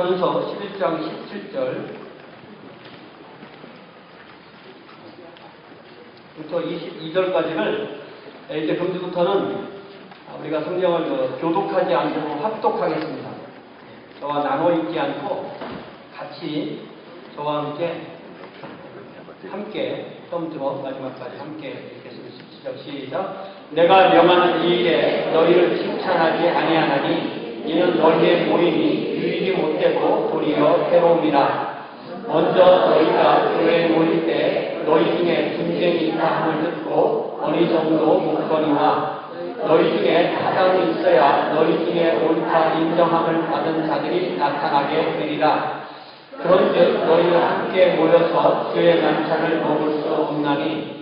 고린도전서 11장 17절부터 22절까지를 이제 금주부터는 우리가 성경을 교독하지 않고 합독하겠습니다. 저와 나눠 읽지 않고 같이 저와 함께 처음부터 마지막까지 함께 읽겠습니다. 시작. 내가 명하는 이 일에 너희를 칭찬하지 아니하나니 이는 너희의 모임이 유익이 못되고 도리어 해로움이라. 먼저 너희가 교회에 모일 때 너희 중에 분쟁이 있다 함을 듣고 어느 정도 묻거니와 너희 중에 타당이 있어야 너희 중에 옳다 인정함을 받은 자들이 나타나게 되리라. 그런즉 너희는 함께 모여서 주의 만찬을 먹을 수 없나니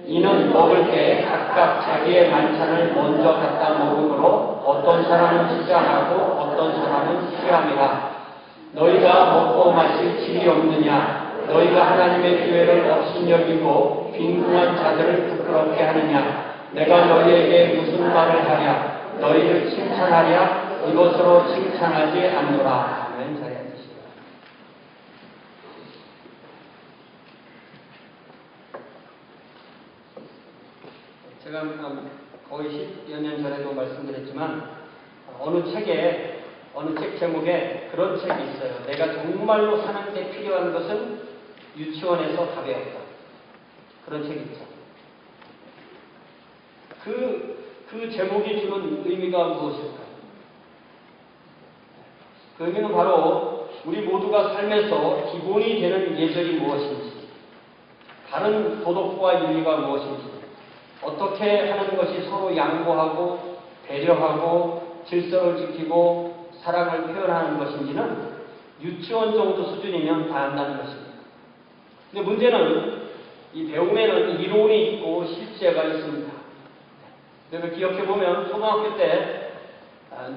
이는 먹을 때 각각 자기의 만찬을 먼저 갖다 먹음으로 어떤 사람은 시장하고 어떤 사람은 취함이라. 너희가 먹고 마실 질이 없느냐? 너희가 하나님의 교회를 업신여기고 빈궁한 자들을 부끄럽게 하느냐? 내가 너희에게 무슨 말을 하랴? 너희를 칭찬하랴? 이것으로 칭찬하지 않노라. 아멘. 자리에 앉으시다. 제가 거의 10여 년 전에도 말씀드렸지만 어느 책 제목에 그런 책이 있어요. 내가 정말로 사는 데 필요한 것은 유치원에서 답이 없다. 그런 책이 있죠. 그 제목이 주는 의미가 무엇일까요? 그 의미는 바로 우리 모두가 삶에서 기본이 되는 예절이 무엇인지, 다른 도덕과 윤리가 무엇인지, 어떻게 하는 것이 서로 양보하고 배려하고 질서를 지키고 사랑을 표현하는 것인지는 유치원 정도 수준이면 다 안다는 것입니다. 근데 문제는 이 배움에는 이론이 있고 실제가 있습니다. 그래서 기억해보면 초등학교 때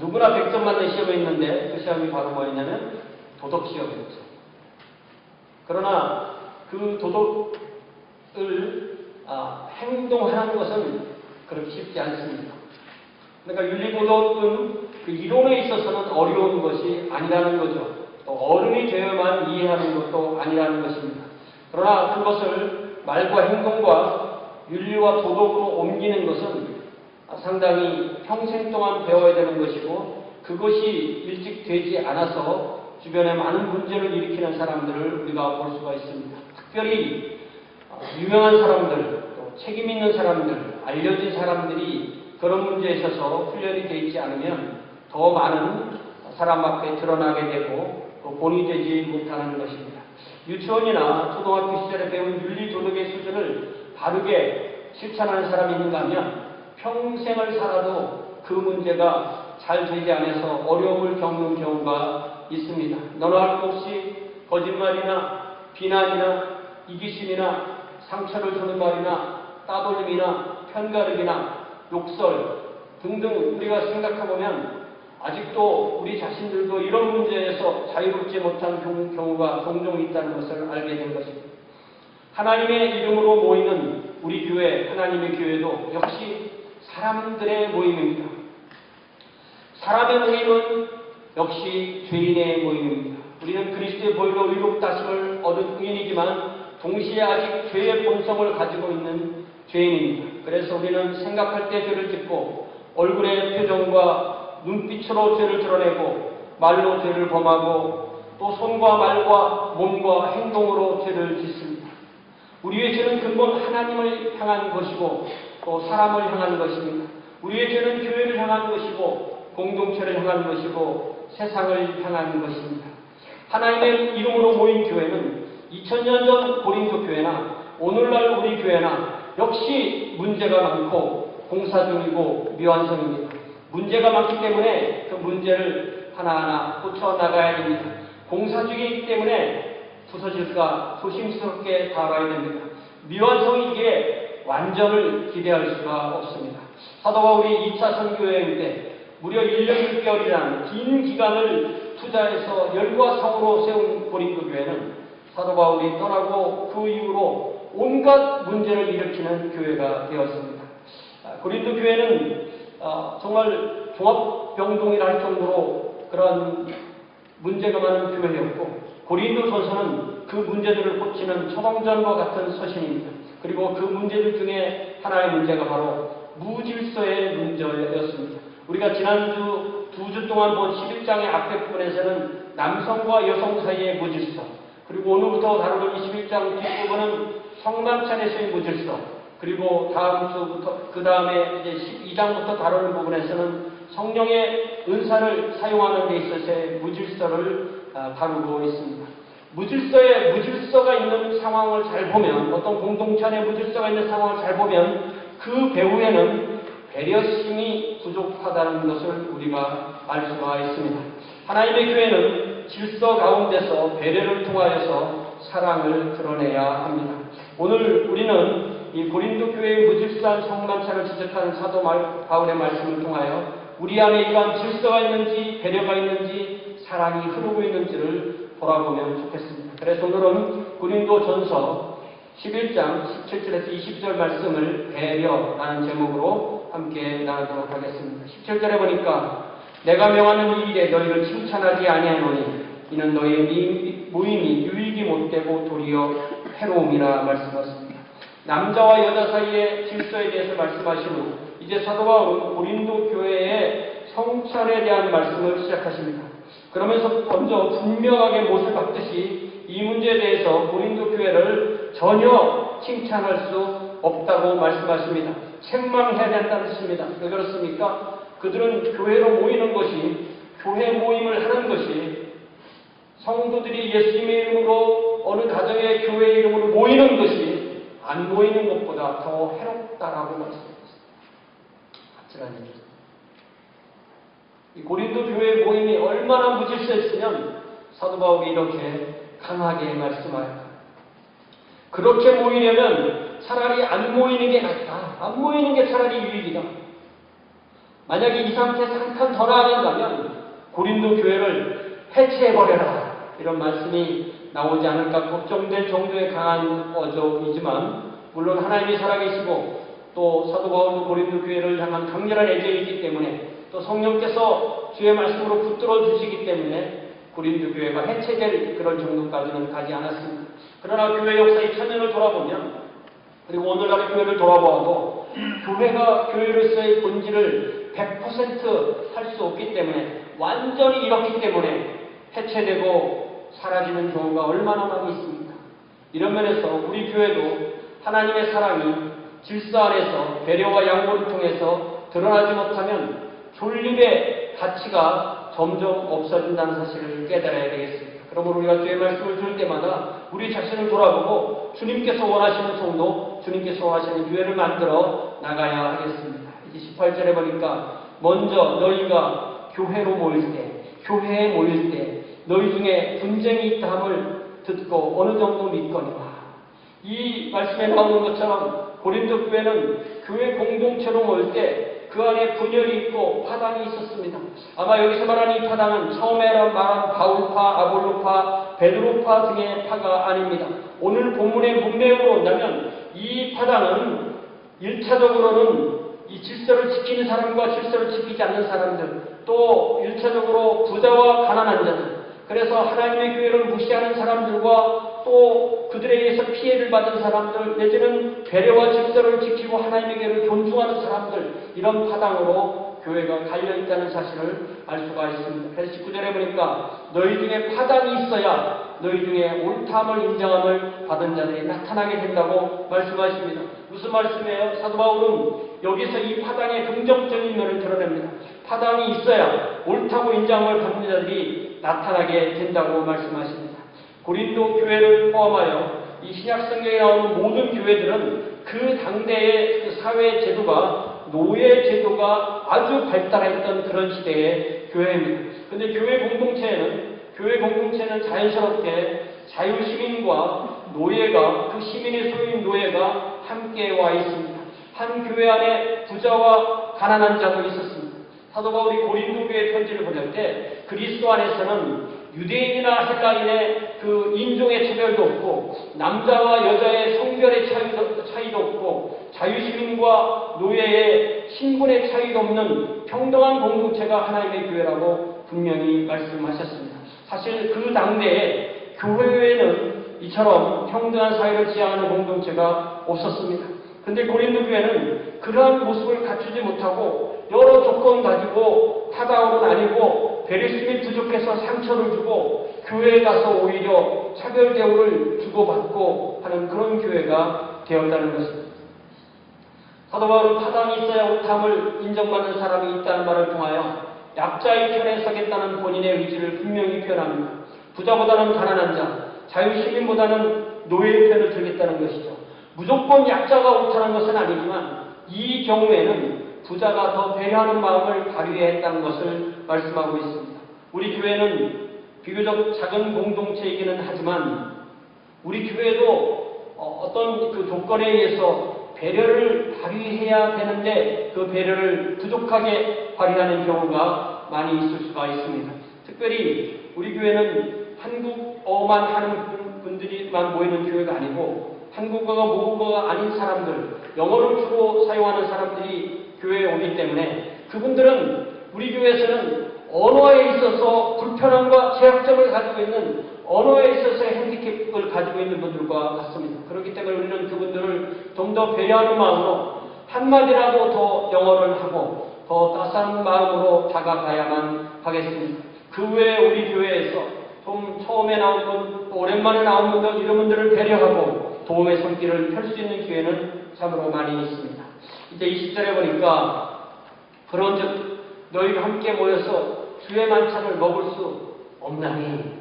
누구나 100점 맞는 시험이 있는데 그 시험이 바로 뭐였냐면 도덕시험이었죠. 그러나 그 도덕을 행동하는 것은 그렇게 쉽지 않습니다. 그러니까 윤리도덕은 그 이론에 있어서는 어려운 것이 아니라는 거죠. 또 어른이 되어야만 이해하는 것도 아니라는 것입니다. 그러나 그것을 말과 행동과 윤리와 도덕으로 옮기는 것은 상당히 평생 동안 배워야 되는 것이고, 그것이 일찍 되지 않아서 주변에 많은 문제를 일으키는 사람들을 우리가 볼 수가 있습니다. 특별히 유명한 사람들, 또 책임 있는 사람들, 알려진 사람들이 그런 문제에 있어서 훈련이 되어 있지 않으면 더 많은 사람 앞에 드러나게 되고 또 본이 되지 못하는 것입니다. 유치원이나 초등학교 시절에 배운 윤리 도덕의 수준을 바르게 실천하는 사람이 있는가 하면 평생을 살아도 그 문제가 잘 되지 않아서 어려움을 겪는 경우가 있습니다. 너나 할 것 없이 거짓말이나 비난이나 이기심이나 상처를 주는 말이나 따돌림이나 편가르기나 욕설 등등 우리가 생각해보면 아직도 우리 자신들도 이런 문제에서 자유롭지 못한 경우가 종종 있다는 것을 알게 된 것입니다. 하나님의 이름으로 모이는 우리 교회, 하나님의 교회도 역시 사람들의 모임입니다. 사람의 모임은 역시 죄인의 모임입니다. 우리는 그리스도의 보혈로 의롭다심을 얻은 의인이지만 동시에 아직 죄의 본성을 가지고 있는 죄인입니다. 그래서 우리는 생각할 때 죄를 짓고 얼굴의 표정과 눈빛으로 죄를 드러내고 말로 죄를 범하고 또 손과 말과 몸과 행동으로 죄를 짓습니다. 우리의 죄는 근본 하나님을 향한 것이고 또 사람을 향한 것입니다. 우리의 죄는 교회를 향한 것이고 공동체를 향한 것이고 세상을 향한 것입니다. 하나님의 이름으로 모인 교회는 2000년 전 고린도 교회나 오늘날 우리 교회나 역시 문제가 많고 공사 중이고 미완성입니다. 문제가 많기 때문에 그 문제를 하나하나 고쳐나가야 됩니다. 공사 중이기 때문에 부서질까 조심스럽게 다뤄야 됩니다. 미완성이기에 완전을 기대할 수가 없습니다. 사도 바울이 2차 선교여행 때 무려 1년 6개월이라는 긴 기간을 투자해서 열과 성으로 세운 고린도 교회는 사도 바울이 떠나고 그 이후로 온갖 문제를 일으키는 교회가 되었습니다. 고린도 교회는 정말 종합병동이라 할 정도로 그런 문제가 많은 교회였고 고린도전서는 그 문제들을 고치는 초동전과 같은 서신입니다. 그리고 그 문제들 중에 하나의 문제가 바로 무질서의 문제였습니다. 우리가 지난주 2주 동안 본 11장의 앞에 부분에서는 남성과 여성 사이의 무질서, 그리고 오늘부터 다루는 21장 뒷부분은 성만찬에서의 무질서, 그리고 다음 주부터 그 다음에 이제 12장부터 다루는 부분에서는 성령의 은사를 사용하는 데 있어서의 무질서를 다루고 있습니다. 무질서가 있는 상황을 잘 보면, 어떤 공동체 안에 무질서가 있는 상황을 잘 보면 그 배후에는 배려심이 부족하다는 것을 우리가 알 수가 있습니다. 하나님의 교회는 질서 가운데서 배려를 통하여서 사랑을 드러내야 합니다. 오늘 우리는 이 고린도 교회의 무질서한 성만찬을 지적하는 사도 바울의 말씀을 통하여 우리 안에 이러한 질서가 있는지, 배려가 있는지, 사랑이 흐르고 있는지를 돌아보면 좋겠습니다. 그래서 오늘은 고린도전서 11장 17절에서 20절 말씀을 배려라는 제목으로 함께 나누도록 하겠습니다. 17절에 보니까 내가 명하는 이 일에 너희를 칭찬하지 아니하노니 이는 너희의 모임이 유익이 못되고 도리어 해로움이라 말씀하십니다. 남자와 여자 사이의 질서에 대해서 말씀하신 후 이제 사도 바울은 고린도 교회의 성찬에 대한 말씀을 시작하십니다. 그러면서 먼저 분명하게 못을 박듯이 이 문제에 대해서 고린도 교회를 전혀 칭찬할 수 없다고 말씀하십니다. 책망해야 된다는 뜻입니다. 왜 그렇습니까? 그들은 교회로 모이는 것이, 교회 모임을 하는 것이, 성도들이 예수님의 이름으로 어느 가정의 교회 이름으로 모이는 것이 안 모이는 것보다 더 해롭다라고 말씀했습니다. 아찔한 얘기죠. 이 고린도 교회 모임이 얼마나 무질서했으면 사도 바울이 이렇게 강하게 말씀하였다. 그렇게 모이려면 차라리 안 모이는 게 낫다. 안 모이는 게 차라리 유익이다. 만약에 이 상태에서 한 칸 더 나아간다면 고린도 교회를 해체해버려라. 이런 말씀이 나오지 않을까 걱정될 정도의 강한 어조이지만, 물론 하나님이 살아계시고 또 사도 바울도 고린도 교회를 향한 강렬한 애정이 있기 때문에, 또 성령께서 주의 말씀으로 붙들어 주시기 때문에 고린도 교회가 해체될 그런 정도까지는 가지 않았습니다. 그러나 교회 역사의 천년을 돌아보면, 그리고 오늘날의 교회를 돌아보아도 교회가 교회로서의 본질을 100% 할 수 없기 때문에, 완전히 잃었기 때문에 해체되고 사라지는 경우가 얼마나 많이 있습니까? 이런 면에서 우리 교회도 하나님의 사랑이 질서 안에서 배려와 양보를 통해서 드러나지 못하면 존립의 가치가 점점 없어진다는 사실을 깨달아야 되겠습니다. 그러므로 우리가 주의 말씀을 들을 때마다 우리 자신을 돌아보고 주님께서 원하시는 성도, 주님께서 원하시는 교회를 만들어 나가야 하겠습니다. 이제 18절에 보니까 먼저 너희가 교회로 모일 때, 교회에 모일 때 너희 중에 분쟁이 있다 함을 듣고 어느 정도 믿거니와. 이 말씀에 나오는 것처럼 고린도 교회는 교회 공동체로 모일 때 그 안에 분열이 있고 파당이 있었습니다. 아마 여기서 말하는 이 파당은 처음에 말한 바울파, 아볼로파, 베드로파 등의 파가 아닙니다. 오늘 본문의 문맥으로 온다면 이 파당은 1차적으로는 이 질서를 지키는 사람과 질서를 지키지 않는 사람들, 또 1차적으로 부자와 가난한 자들, 그래서 하나님의 교회를 무시하는 사람들과 또 그들에 의해서 피해를 받은 사람들, 내지는 배려와 질서를 지키고 하나님의 교회를 존중하는 사람들, 이런 파당으로 교회가 갈려있다는 사실을 알 수가 있습니다. 그래서 19절에 보니까 너희 중에 파당이 있어야 너희 중에 옳다함을 인정함을 받은 자들이 나타나게 된다고 말씀하십니다. 무슨 말씀이에요? 사도 바울은 여기서 이 파당의 긍정적인 면을 드러냅니다. 파당이 있어야 옳다고 인정함을 받는 자들이 나타나게 된다고 말씀하십니다. 고린도 교회를 포함하여 이 신약성경에 나오는 모든 교회들은 그 당대의 그 사회 제도가, 노예 제도가 아주 발달했던 그런 시대의 교회입니다. 그런데 교회 공동체는 자연스럽게 자유시민과 노예가, 그 시민의 소유인 노예가 함께 와 있습니다. 한 교회 안에 부자와 가난한 자도 있었습니다. 사도 바울이 고린도 교회 편지를 보낼 때 그리스도 안에서는 유대인이나 헬라인의 그 인종의 차별도 없고, 남자와 여자의 성별의 차이도 없고, 자유시민과 노예의 신분의 차이도 없는 평등한 공동체가 하나님의 교회라고 분명히 말씀하셨습니다. 사실 그 당대에 교회에는 이처럼 평등한 사회를 지향하는 공동체가 없었습니다. 근데 고린도 교회는 그러한 모습을 갖추지 못하고 여러 조건 가지고 타당으로 나뉘고 배려심이 부족해서 상처를 주고 교회에 가서 오히려 차별 대우를 주고받고 하는 그런 교회가 되었다는 것입니다. 사도 바울은 타당이 있어야 옳다함을 인정받는 사람이 있다는 말을 통하여 약자의 편에 서겠다는 본인의 의지를 분명히 표현합니다. 부자보다는 가난한 자, 자유시민보다는 노예의 편을 들겠다는 것이죠. 무조건 약자가 옳다는 것은 아니지만 이 경우에는 부자가 더 배려하는 마음을 발휘해야 했다는 것을 말씀하고 있습니다. 우리 교회는 비교적 작은 공동체이기는 하지만 우리 교회도 어떤 그 조건에 의해서 배려를 발휘해야 되는데 그 배려를 부족하게 발휘하는 경우가 많이 있을 수가 있습니다. 특별히 우리 교회는 한국어만 하는 분들이만 모이는 교회가 아니고 한국어가 모국어가 아닌 사람들, 영어를 주로 사용하는 사람들이 교회에 오기 때문에 그분들은 우리 교회에서는 언어에 있어서 불편함과 제약점을 가지고 있는 언어에 있어서의 핸디캡을 가지고 있는 분들과 같습니다. 그렇기 때문에 우리는 그분들을 좀 더 배려하는 마음으로 한마디라도 더 영어를 하고 더 따스한 마음으로 다가가야만 하겠습니다. 그 외에 우리 교회에서 좀 처음에 나온 분, 또 오랜만에 나온 분들, 이런 분들을 배려하고 도움의 손길을 펼 수 있는 기회는 참으로 많이 있습니다. 이제 20절에 보니까 그런즉 너희가 함께 모여서 주의 만찬을 먹을 수 없나니.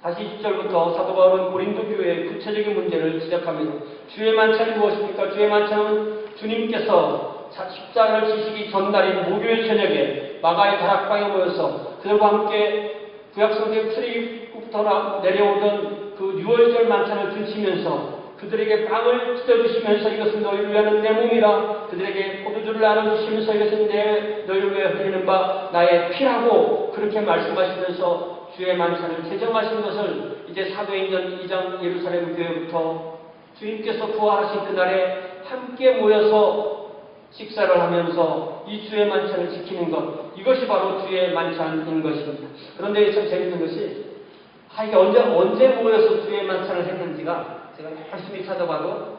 다시 20절부터 사도 바울은 고린도 교회의 구체적인 문제를 지적합니다. 주의 만찬이 무엇입니까? 주의 만찬은 주님께서 십자가를 지시기 전날인 목요일 저녁에 마가의 다락방에 모여서 그들과 함께 구약성경 출애굽부터 내려오던 그 유월절 만찬을 드시면서 그들에게 빵을 찢어주시면서 이것은 너희를 위하는 내 몸이라, 그들에게 포도주를 나눠주시면서 이것은 너희를 위해 흘리는 바 나의 피라고 그렇게 말씀하시면서 주의 만찬을 제정하신 것을 이제 사도행전 2장 예루살렘 교회부터 주님께서 부활하신 그날에 함께 모여서 식사를 하면서 이 주의 만찬을 지키는 것, 이것이 바로 주의 만찬인 것입니다. 그런데 참 재밌는 것이 이게 언제 모여서 주의 만찬을 했는지가 제가 열심히 찾아봐도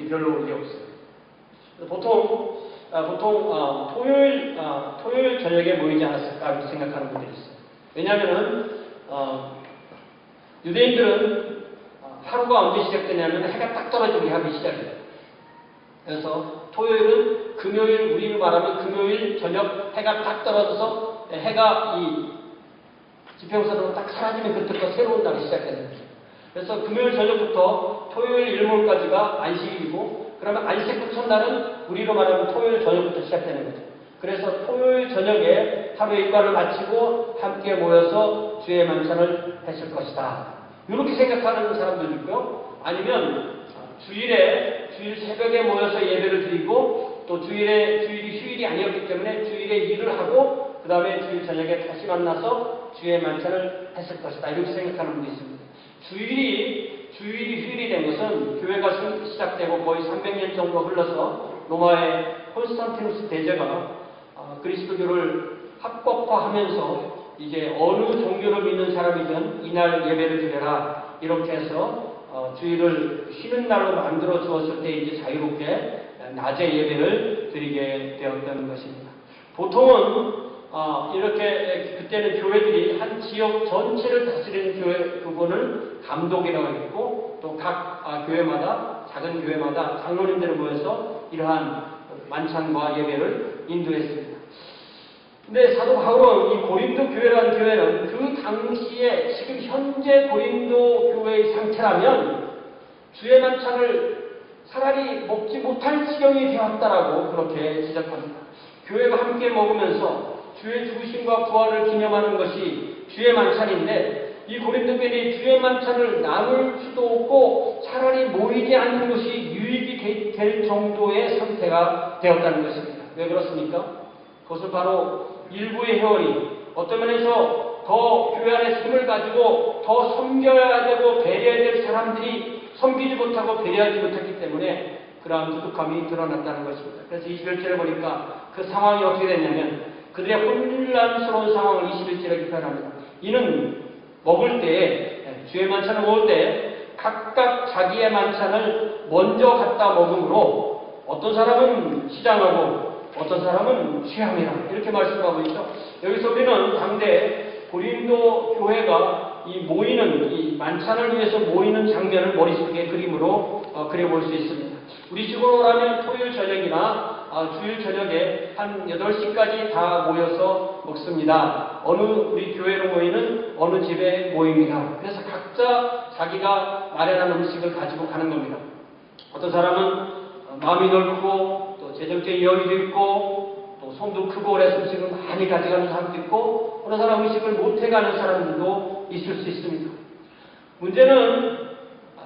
별로 의미 없어요. 보통 토요일 저녁에 모이지 않았을까 이렇게 생각하는 분들이 있어요. 왜냐하면은 유대인들은 하루가 언제 시작되냐면 해가 딱 떨어지기 하기 시작해요. 그래서 토요일은 금요일, 우리로 말하면 금요일 저녁 해가 딱 떨어져서 해가 이 지평선으로 딱 사라지면 그때부터 새로운 날이 시작되는 거예요. 그래서 금요일 저녁부터 토요일 일몰까지가 안식일이고, 그러면 안식 첫날은 우리로 말하면 토요일 저녁부터 시작되는 거죠. 그래서 토요일 저녁에 하루 일과를 마치고 함께 모여서 주의 만찬을 했을 것이다. 이렇게 생각하는 사람들도 있고요. 아니면 주일 새벽에 모여서 예배를 드리고 또 주일이 휴일이 아니었기 때문에 주일에 일을 하고 그 다음에 주일 저녁에 다시 만나서 주의 만찬을 했을 것이다. 이렇게 생각하는 분도 있습니다. 주일이 휴일이 된 것은 교회가 시작되고 거의 300년 정도 흘러서 로마의 콘스탄티누스 대제가 그리스도교를 합법화하면서 이제 어느 종교를 믿는 사람이든 이날 예배를 드려라 이렇게 해서 주일을 쉬는 날로 만들어 주었을 때 이제 자유롭게 낮에 예배를 드리게 되었다는 것입니다. 보통은 이렇게 그때는 교회들이 한 지역 전체를 다스리는 교회 그분을 감독이라고 했고 또 각 교회마다 작은 교회마다 장로님들을 모여서 이러한 만찬과 예배를 인도했습니다. 근데 사도 바울은 이 고린도 교회라는 교회는 그 당시에 지금 현재 고린도 교회의 상태라면 주의 만찬을 차라리 먹지 못할 지경이 되었다라고 그렇게 지적합니다. 교회가 함께 먹으면서 주의 죽으심과 부활을 기념하는 것이 주의 만찬인데 이 고린도 교회는 주의 만찬을 나눌 수도 없고 차라리 모이지 않는 것이 유익이 될 정도의 상태가 되었다는 것입니다. 왜 그렇습니까? 그것은 바로 일부의 회원이 어떤 면에서 더 교회 안에 힘을 가지고 더 섬겨야 되고 배려해야 될 사람들이 섬기지 못하고 배려하지 못했기 때문에 그러한 부족함이 드러났다는 것입니다. 그래서 21절에 보니까 그 상황이 어떻게 됐냐면 그들의 혼란스러운 상황을 21절에 표현합니다. 이는 먹을 때, 주의 만찬을 먹을 때 각각 자기의 만찬을 먼저 갖다 먹으므로 어떤 사람은 시장하고 어떤 사람은 취함이라 이렇게 말씀하고 있죠. 여기서 우리는 당대 고린도 교회가 이 만찬을 위해서 모이는 장면을 머릿속에 그림으로 그려볼 수 있습니다. 우리 식으로라면 토요일 저녁이나 주일 저녁에 한 8시까지 다 모여서 먹습니다. 어느 우리 교회로 모이는 어느 집에 모입니다. 그래서 각자 자기가 마련한 음식을 가지고 가는 겁니다. 어떤 사람은 마음이 넓고 또 재정적인 여유도 있고 또 손도 크고 그래서 음식을 많이 가져가는 사람도 있고 어느 사람 음식을 못해가는 사람들도 있을 수 있습니다. 문제는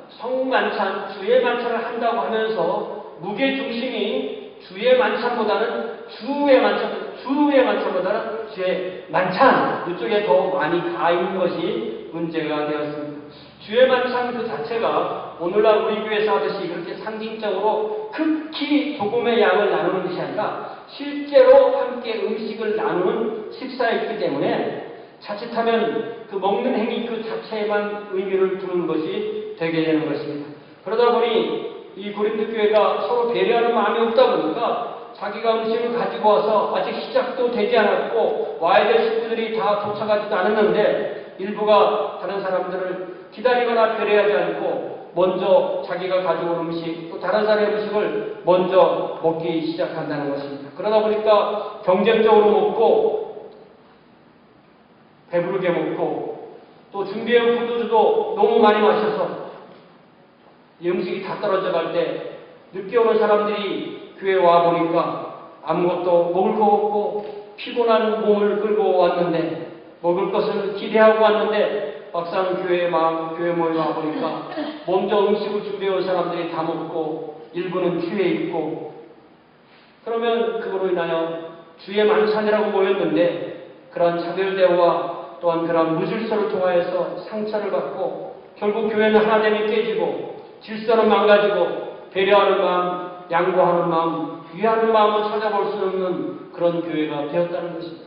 성만찬, 주의 만찬을 한다고 하면서 무게중심이 주의 만찬보다는 주의 만찬보다는 주의 만찬 이쪽에 더 많이 가 있는 것이 문제가 되었습니다. 주의 만찬 그 자체가 오늘날 우리 교회에서 하듯이 그렇게 상징적으로 극히 조금의 양을 나누는 것이 아니라 실제로 함께 음식을 나누는 식사였기 때문에 자칫하면 그 먹는 행위 그 자체에만 의미를 두는 것이 되게 되는 것입니다. 그러다 보니 이 고린도 교회가 서로 배려하는 마음이 없다 보니까 자기가 음식을 가지고 와서 아직 시작도 되지 않았고 와야 될 식구들이 다 도착하지도 않았는데 일부가 다른 사람들을 기다리거나 배려하지 않고 먼저 자기가 가져온 음식 또 다른 사람의 음식을 먼저 먹기 시작한다는 것입니다. 그러다 보니까 경쟁적으로 먹고 배부르게 먹고 또 준비해온 포도주도 너무 많이 마셔서 이 음식이 다 떨어져 갈 때 늦게 오는 사람들이 교회에 와 보니까 아무것도 먹을 거 없고 피곤한 몸을 끌고 왔는데 먹을 것을 기대하고 왔는데 막상 교회 모임에 와 보니까 먼저 음식을 준비해온 사람들이 다 먹고 일부는 취해 있고 그러면 그거로 인하여 주의 만찬이라고 모였는데 그러한 차별대우와 또한 그러한 무질서를 통하여서 상처를 받고 결국 교회는 하나됨이 깨지고 질서는 망가지고 배려하는 마음, 양보하는 마음, 위하는 마음을 찾아볼 수 없는 그런 교회가 되었다는 것입니다.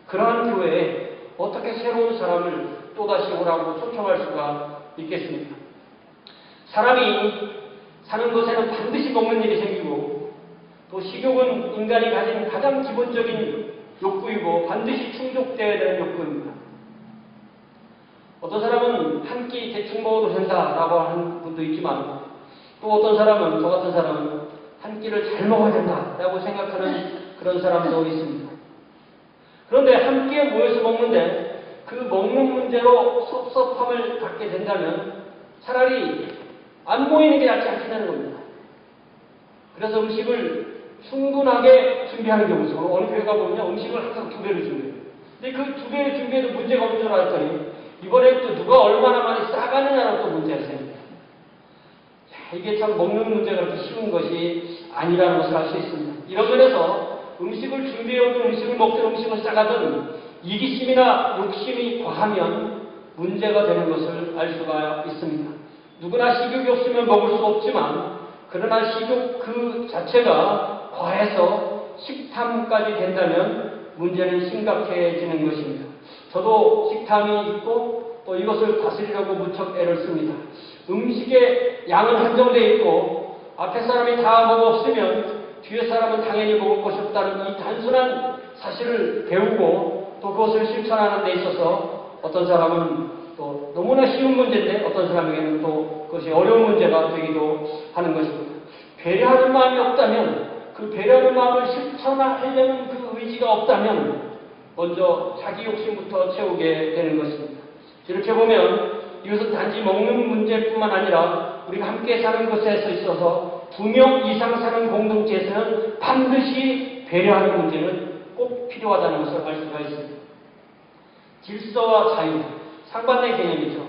그러한 교회에 어떻게 새로운 사람을 또다시 오라고 초청할 수가 있겠습니까? 사람이 사는 곳에는 반드시 먹는 일이 생기고 또 식욕은 인간이 가진 가장 기본적인 욕구이고 반드시 충족되어야 되는 욕구입니다. 어떤 사람은 한 끼 대충 먹어도 된다라고 하는 분도 있지만 또 어떤 사람은, 저 같은 사람은 한 끼를 잘 먹어야 된다라고 생각하는 그런 사람도 있습니다. 그런데 함께 모여서 먹는데 그 먹는 문제로 섭섭함을 갖게 된다면 차라리 안 모이는 게 낫지 않겠다는 겁니다. 그래서 음식을 충분하게 준비하는 경우 있어요. 어느 교회가 보면 음식을 항상 2배를 준비해요. 근데 그 2배를 준비해도 문제가 없는 줄 알았더니 이번에 또 누가 얼마나 많이 싸가느냐로 또 문제가 생깁니다. 이게 참 먹는 문제가 그렇게 쉬운 것이 아니라는 것을 알 수 있습니다. 이런 면에서 음식을 준비해오든 음식을 먹든 음식을 싸가든 이기심이나 욕심이 과하면 문제가 되는 것을 알 수가 있습니다. 누구나 식욕이 없으면 먹을 수 없지만 그러나 식욕 그 자체가 과해서 식탐까지 된다면 문제는 심각해지는 것입니다. 저도 식탐이 있고 또 이것을 다스리려고 무척 애를 씁니다. 음식의 양은 한정되어 있고 앞에 사람이 다 먹어 없으면 뒤에 사람은 당연히 먹을 것이 없다는 이 단순한 사실을 배우고 또 그것을 실천하는 데 있어서 어떤 사람은 또 너무나 쉬운 문제인데 어떤 사람에게는 또 그것이 어려운 문제가 되기도 하는 것입니다. 배려하는 마음이 없다면 그 배려하는 마음을 실천하려는 그 의지가 없다면 먼저 자기 욕심부터 채우게 되는 것입니다. 이렇게 보면 이것은 단지 먹는 문제뿐만 아니라 우리가 함께 사는 것에 있어서 2명 이상 사는 공동체에서는 반드시 배려하는 문제는 꼭 필요하다는 것을 알 수가 있습니다. 질서와 자유, 상반된 개념이죠.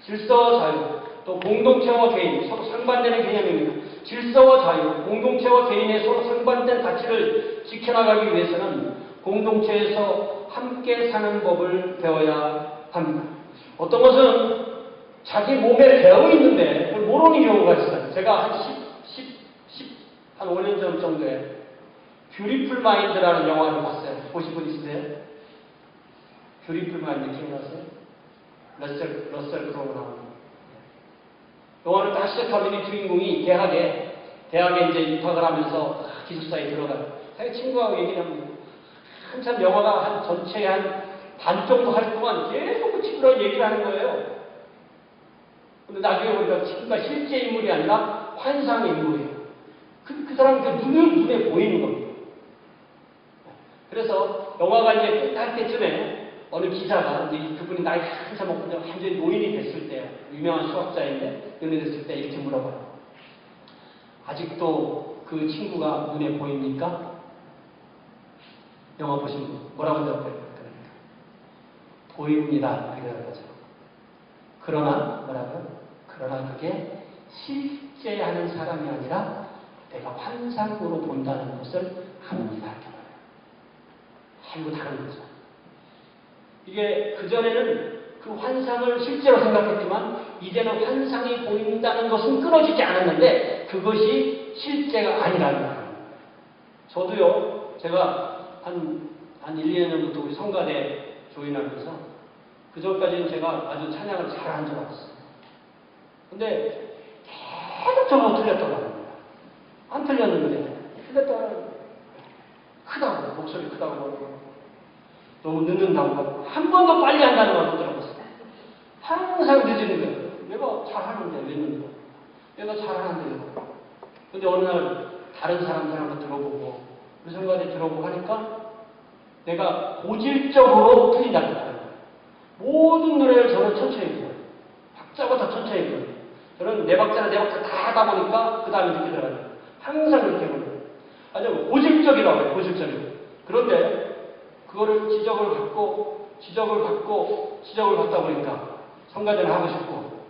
질서와 자유, 또 공동체와 개인, 서로 상반되는 개념입니다. 질서와 자유, 공동체와 개인의 서로 상반된 가치를 지켜나가기 위해서는 공동체에서 함께 사는 법을 배워야 합니다. 어떤 것은 자기 몸에 배어 있는데 그걸 모르는 경우가 있어요. 제가 한 5년 전 정도에 뷰티풀 마인드라는 영화를 봤어요. 보신 분 있으세요? 뷰티풀만 기억나세요? 러셀 크로우 나오는. 영화를 딱 시작하면 이 주인공이 대학에 이제 입학을 하면서 기숙사에 들어가요. 자기 친구하고 얘기를 합니다. 한참 영화가 한 전체에 한 반 정도 할 동안 계속 그 친구랑 얘기를 하는 거예요. 근데 나중에 보니까 친구가 실제 인물이 아니라 환상의 인물이에요. 그 사람이 눈에 보이는 겁니다. 그래서 영화가 이제 끝날 때쯤에 어느 기자가 이제 그분이 나이 한참 먹고 완전히 노인이 됐을 때, 유명한 수학자인데 노인이 됐을 때 이렇게 물어봐요. 아직도 그 친구가 눈에 보입니까? 영화 보신 분 뭐라고 대답해요? 보입니다. 그러는 거죠. 그러나 뭐라고요? 그러나 그게 실제 하는 사람이 아니라 내가 환상으로 본다는 것을 압니다. 알고 다른 거죠. 이게 그전에는 그 환상을 실제로 생각했지만 이제는 환상이 보인다는 것은 끊어지지 않았는데 그것이 실제가 아니라는 거예요. 저도요, 제가 한 1, 2년 전부터 우리 성가대 조인하면서 그전까지는 제가 아주 찬양을 잘한 줄 알았어요. 근데 계속 저보고 틀렸다고 합니다. 안 틀렸는데 틀렸다고 합니다. 크다고, 목소리 크다고 그러고 너무 늦는다고 하고 한 번도 빨리 한다는 걸 못 들어봤어요. 항상 늦는 거예요. 내가 잘하는데 왜 늦는 거야? 내가 잘하는데. 근데 어느 날 다른 사람들한테 들어보고 그 순간에 들어보고 하니까 내가 고질적으로 틀린다는 거예요. 모든 노래를 저는 천천히 불러요. 박자부터 천천히 불러요. 저는 네 박자나 네 박자 다 하다 보니까 그 다음에 이렇게 들어가요. 항상 그렇게 불러요. 아주 고질적이라고 해요. 고질적이고. 그런데 그거를 지적을 받다 보니까 성가대는 하고 싶고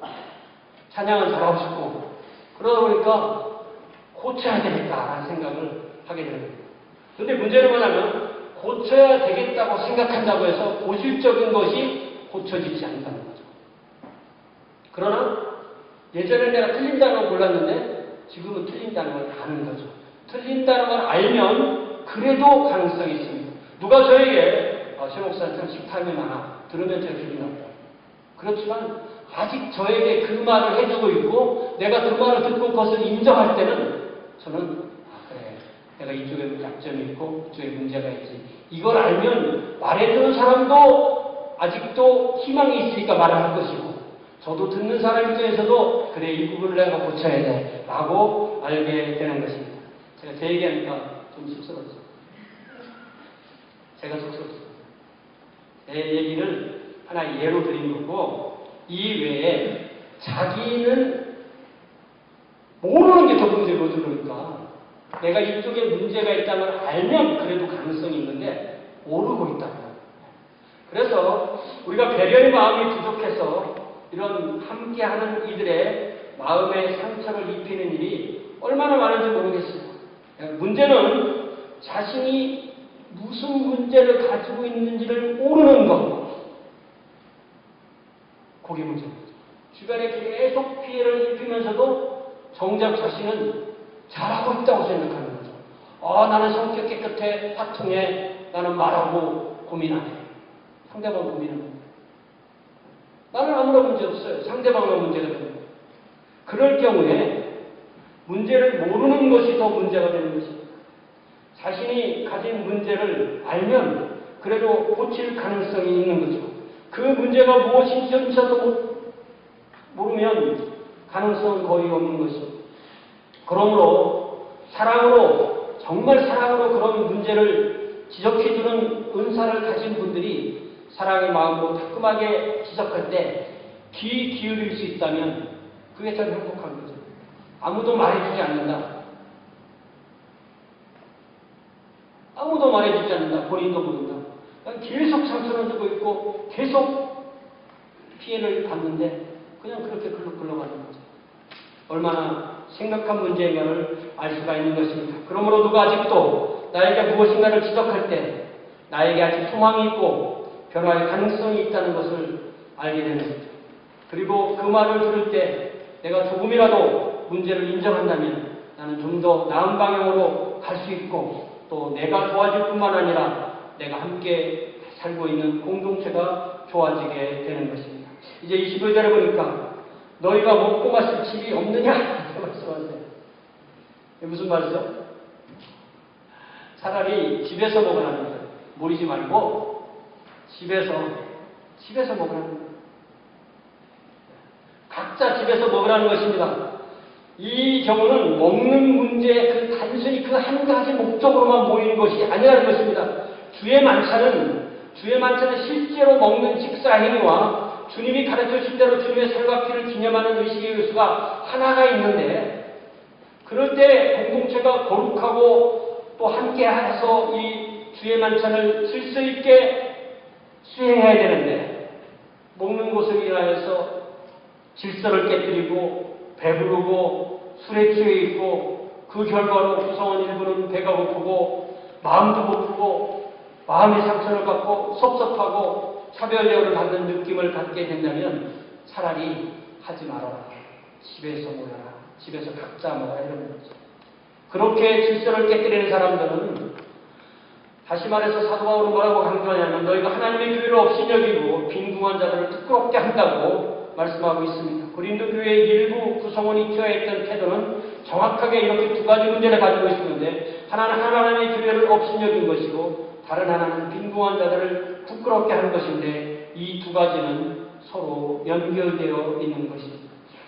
찬양은 잘하고 싶고 그러다 보니까 고쳐야 되겠다라는 생각을 하게 되는 거예요. 그런데 문제는 뭐냐면 고쳐야 되겠다고 생각한다고 해서 고질적인 것이 고쳐지지 않는다는 거죠. 그러나 예전에 내가 틀린다는 걸 몰랐는데 지금은 틀린다는 걸 아는 거죠. 틀린다는 걸 알면 그래도 가능성이 있습니다. 누가 저에게 최 목사는 참 식탐이 많아. 들으면 제가 기분이 나쁘다. 그렇지만 아직 저에게 그 말을 해주고 있고 내가 그 말을 듣고 그것을 인정할 때는 저는 그래. 내가 이쪽에 약점이 있고 이쪽에 문제가 있지. 이걸 알면 말해주는 사람도 아직도 희망이 있으니까 말을 할 것이고 저도 듣는 사람 입장에서도 그래 이 부분을 내가 고쳐야 돼 라고 알게 되는 것입니다. 제가 제 얘기하니까 좀 쑥스러웠어요. 제가 쑥스럽습니다. 내 얘기를 하나 예로 드린 거고 이 외에 자기는 모르는 게 더 문제고 그러니까 내가 이쪽에 문제가 있다는 걸 알면 그래도 가능성이 있는데 모르고 있다고요. 그래서 우리가 배려의 마음이 부족해서 이런 함께하는 이들의 마음에 상처를 입히는 일이 얼마나 많은지 모르겠어요. 문제는 자신이 무슨 문제를 가지고 있는지를 모르는 것. 그게 문제입니다. 주변에 계속 피해를 입히면서도 정작 자신은 잘하고 있다고 생각하는 거죠. 나는 성격 깨끗해, 화통해, 나는 말하고 고민 안 해. 상대방 고민은 겁니다. 나는 아무런 문제 없어요. 상대방은 문제가 됩니다. 그럴 경우에 문제를 모르는 것이 더 문제가 되는 것입니다. 자신이 가진 문제를 알면 그래도 고칠 가능성이 있는 거죠. 그 문제가 무엇인지조차도 모르면 가능성은 거의 없는 것입니다. 그러므로 사랑으로 정말 사랑으로 그런 문제를 지적해주는 은사를 가진 분들이 사랑의 마음으로 따끔하게 지적할 때 귀 기울일 수 있다면 그게 참 행복한 거죠. 아무도 말해주지 않는다. 아무도 말해주지 않는다. 본인도 모른다. 계속 상처를 주고 있고 계속 피해를 받는데 그냥 그렇게 흘러가는 거죠. 얼마나 심각한 문제인가를 알 수가 있는 것입니다. 그러므로 누가 아직도 나에게 무엇인가를 지적할 때 나에게 아직 소망이 있고 변화의 가능성이 있다는 것을 알게 되는 거죠. 그리고 그 말을 들을 때 내가 조금이라도 문제를 인정한다면 나는 좀 더 나은 방향으로 갈 수 있고 또 내가 도와줄 뿐만 아니라 내가 함께 살고 있는 공동체가 좋아지게 되는 것입니다. 이제 25절에 보니까 너희가 먹고 마실 집이 없느냐? 이렇게 말씀하세요. 이게 무슨 말이죠? 차라리 집에서 먹으라는 거예요. 모이지 말고 집에서 먹으라는 거예요. 각자 집에서 먹으라는 것입니다. 이 경우는 먹는 문제, 단순히 그 한 가지 목적으로만 모이는 것이 아니라는 것입니다. 주의 만찬은 실제로 먹는 식사 행위와 주님이 가르쳐 주신 대로 주님의 살과 피를 기념하는 의식의 요소가 하나가 있는데, 그럴 때 공동체가 거룩하고 또 함께해서 이 주의 만찬을 질서 있게 수행해야 되는데, 먹는 것을 인하여서 질서를 깨뜨리고 배부르고 술에 취해 있고, 그 결과로 구성원 일부는 배가 고프고 마음도 고프고 마음의 상처를 받고 섭섭하고 차별 대우를 받는 느낌을 갖게 된다면 차라리 하지 말아라. 집에서 모여라. 집에서 각자 먹어라. 이런 거죠. 그렇게 질서를 깨뜨리는 사람들은, 다시 말해서 사도 바울은 뭐라고 강조하냐면 너희가 하나님의 교회를 업신여기고 빈궁한 자들을 부끄럽게 한다고 말씀하고 있습니다. 고린도 교회의 일부 구성원이 취하였던 태도는 정확하게 이렇게 두 가지 문제를 가지고 있었는데, 하나는 하나님의 교회를 업신여긴 것이고 다른 하나는 빈궁한 자들을 부끄럽게 하는 것인데, 이 두 가지는 서로 연결되어 있는 것입니다.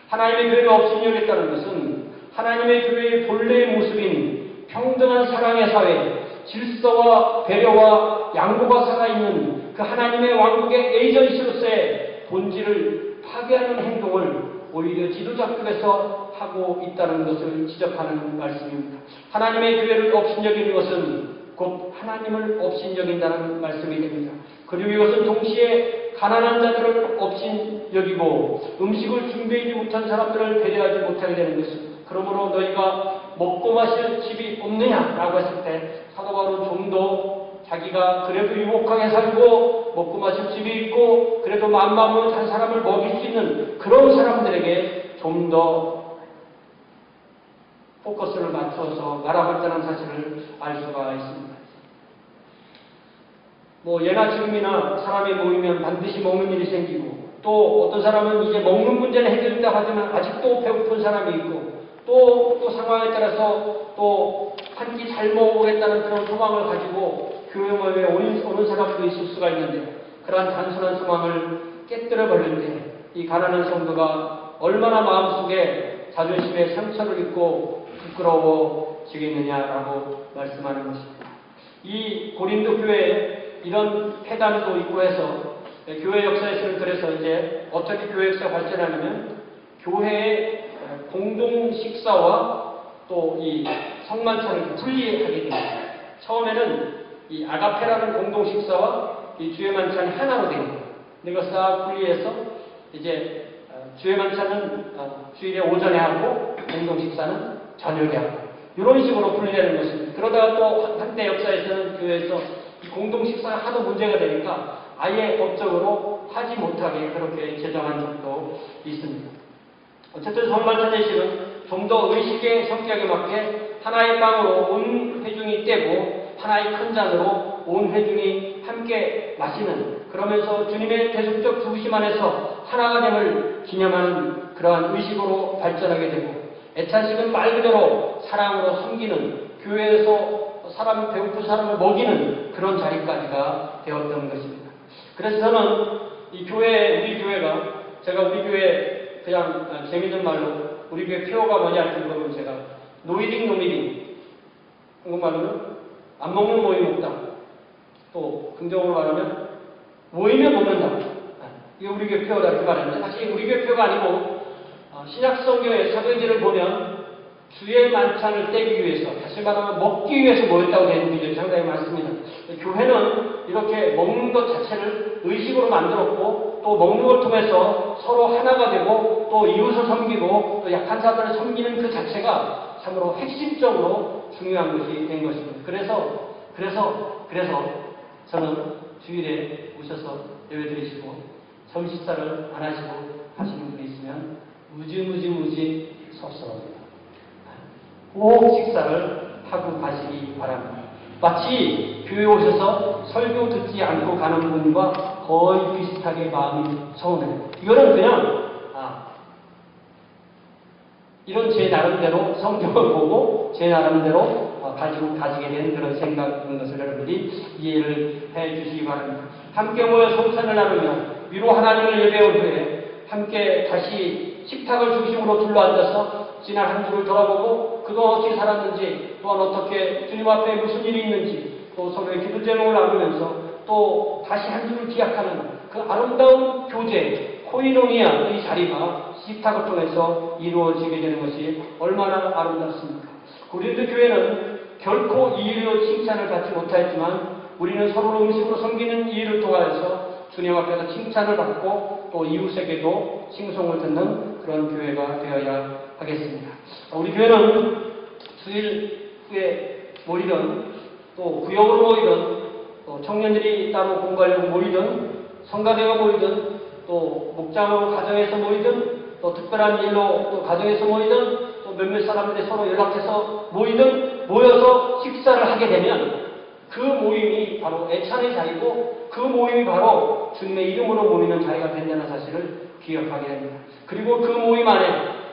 하나님의 교회를 업신여겼다는 것은 하나님의 교회의 본래의 모습인 평등한 사랑의 사회, 질서와 배려와 양보가 살아있는 그 하나님의 왕국의 에이전시로서의 본질을 파괴하는 행동을 오히려 지도자급에서 하고 있다는 것을 지적하는 말씀입니다. 하나님의 교회를 업신여기는 것은 곧 하나님을 업신여긴다는 말씀이 됩니다. 그리고 이것은 동시에 가난한 자들을 업신여기고 음식을 준비하지 못한 사람들을 배려하지 못하게 되는 것입니다. 그러므로 너희가 먹고 마실 집이 없느냐라고 했을 때 사도 바울은 좀 더 자기가 그래도 유복하게 살고 먹고 마실 집이 있고 그래도 맘마음은 한 사람을 먹일 수 있는 그런 사람들에게 좀 더 포커스를 맞춰서 말하고 있다는 사실을 알 수가 있습니다. 예나 지금이나 사람이 모이면 반드시 먹는 일이 생기고, 또 어떤 사람은 이제 먹는 문제는 해결된다고 하지만 아직도 배고픈 사람이 있고, 또 상황에 따라서 또 한 끼 잘 먹어보겠다는 그런 소망을 가지고 교회 모임에 오는 사람도 있을 수가 있는데, 그러한 단순한 소망을 깨뜨려버릴 때 이 가난한 성도가 얼마나 마음속에 자존심에 상처를 입고 부끄러워지겠느냐라고 말씀하는 것입니다. 이 고린도 교회에 이런 폐단도 있고 해서 교회 역사에서는 그래서 이제 어떻게 교회 역사가 발전하냐면, 교회의 공동 식사와 또 이 성만찬을 분리하게 됩니다. 처음에는 이 아가페라는 공동 식사와 이 주의 만찬이 하나로 됩니다. 이거 싹 분리해서 이제 주의 만찬은 주일에 오전에 하고 공동 식사는 저녁에 하고 이런 식으로 분리되는 것입니다. 그러다가 또 한때 역사에서는 교회에서 이 공동 식사가 하도 문제가 되니까 아예 법적으로 하지 못하게 그렇게 제정한 적도 있습니다. 어쨌든 성만찬 예식은 좀 더 의식의 성격에 맞게 하나의 빵으로 온 회중이 떼고 하나의 큰 잔으로 온 회중이 함께 마시는, 그러면서 주님의 대속적 죽으심 안에서 하나가 됨을 기념하는 그러한 의식으로 발전하게 되고, 애찬식은 말 그대로 사랑으로 섬기는, 교회에서 배고픈 사람을 먹이는 그런 자리까지가 되었던 것입니다. 그래서 저는 이 우리 교회가, 제가 우리 교회 그냥 재밌는 말로 우리 교회 표어가 뭐냐 할 물어보면 제가 노이딩 한국말로는 안 먹는 모임 없다, 또 긍정으로 말하면 모이면 먹는다, 이게 우리 교회 표어다 이렇게 말하는데, 사실 우리 교회 표어가 아니고 신약 성경의 사도행전을 보면 주의 만찬을 떼기 위해서, 다시 말하면 먹기 위해서 모였다고 되는 분들이 상당히 많습니다. 교회는 이렇게 먹는 것 자체를 의식으로 만들었고, 또 먹는 걸 통해서 서로 하나가 되고, 또 이웃을 섬기고, 또 약한 자들을 섬기는 그 자체가 참으로 핵심적으로 중요한 것이 된 것입니다. 그래서 저는 주일에 오셔서 예배 드리시고 점 식사를 안 하시고 하시는 분이 있으면 무지 섭섭합니다. 꼭 식사를 하고 가시기 바랍니다. 마치 교회 오셔서 설교 듣지 않고 가는 분과 거의 비슷하게 마음이 서운해요. 이거는 그냥 이런 제 나름대로 성경을 보고 제 나름대로 가지게 된 그런 생각인 것을 여러분들이 이해를 해 주시기 바랍니다. 함께 모여 성찬을 나누며 위로 하나님을 예배한 후에 함께 다시 식탁을 중심으로 둘러앉아서 지난 한 주를 돌아보고 그동안 어떻게 살았는지, 또한 어떻게 주님 앞에 무슨 일이 있는지, 또 서로의 기도 제목을 나누면서 또 다시 한 주를 기약하는 그 아름다운 교제, 코이노니아 이 자리가 식탁을 통해서 이루어지게 되는 것이 얼마나 아름답습니까? 우리들 교회는 결코 이 일로 칭찬을 받지 못하였지만 우리는 서로 음식으로 섬기는 이 일을 통하여서 주님 앞에서 칭찬을 받고 또 이웃에게도 칭송을 듣는 그런 교회가 되어야 하겠습니다. 우리 교회는 주일 후에 모이든 또 구역으로 모이든 또 청년들이 따로 공부하려고 모이든 성가대가 모이든 또 목장으로 가정에서 모이든 또 특별한 일로 또 가정에서 모이든 또 몇몇 사람들이 서로 연락해서 모이든 모여서 식사를 하게 되면 그 모임이 바로 애찬의 자리고 그 모임이 바로 주님의 이름으로 모이는 자리가 된다는 사실을 기억하게 됩니다. 그리고 그 모임 안에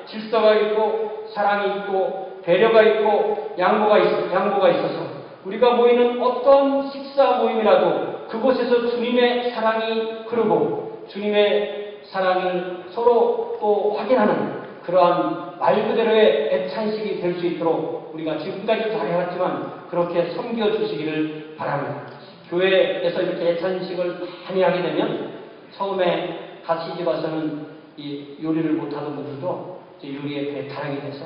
질서가 있고 사랑이 있고 배려가 있고 양보가 있어서 우리가 모이는 어떤 식사 모임이라도 그곳에서 주님의 사랑이 흐르고 주님의 사랑을 서로 또 확인하는 그러한 말 그대로의 애찬식이 될 수 있도록 우리가 지금까지 잘해왔지만 그렇게 섬겨주시기를 바랍니다. 교회에서 이렇게 애찬식을 많이 하게 되면 처음에 같이 집 와서는 이 요리를 못하던 분들도 요리에 배타락이 돼서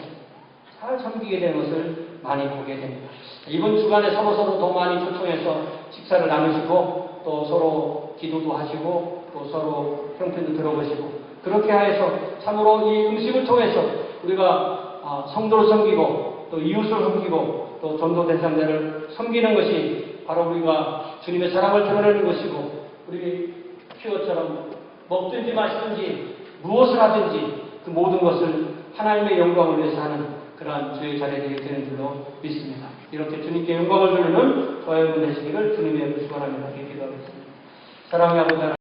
잘 섬기게 되는 것을 많이 보게 됩니다. 이번 주간에 서로 더 많이 초청해서 식사를 나누시고 또 서로 기도도 하시고 또 서로 형편도 들어보시고 그렇게 하여서 참으로 이 음식을 통해서 우리가 성도를 섬기고 또 이웃을 섬기고 또 전도 대상자를 섬기는 것이 바로 우리가 주님의 사랑을 드러내는 것이고 우리 큐어처럼 먹든지 마시든지 무엇을 하든지 그 모든 것을 하나님의 영광을 위해서 하는 그러한 주의 자리가 되는 줄로 믿습니다. 이렇게 주님께 영광을 돌리는 저의 문 되시기를 주님의 이름으로 축원합니다. 기도하겠습니다. 사랑하는 아버지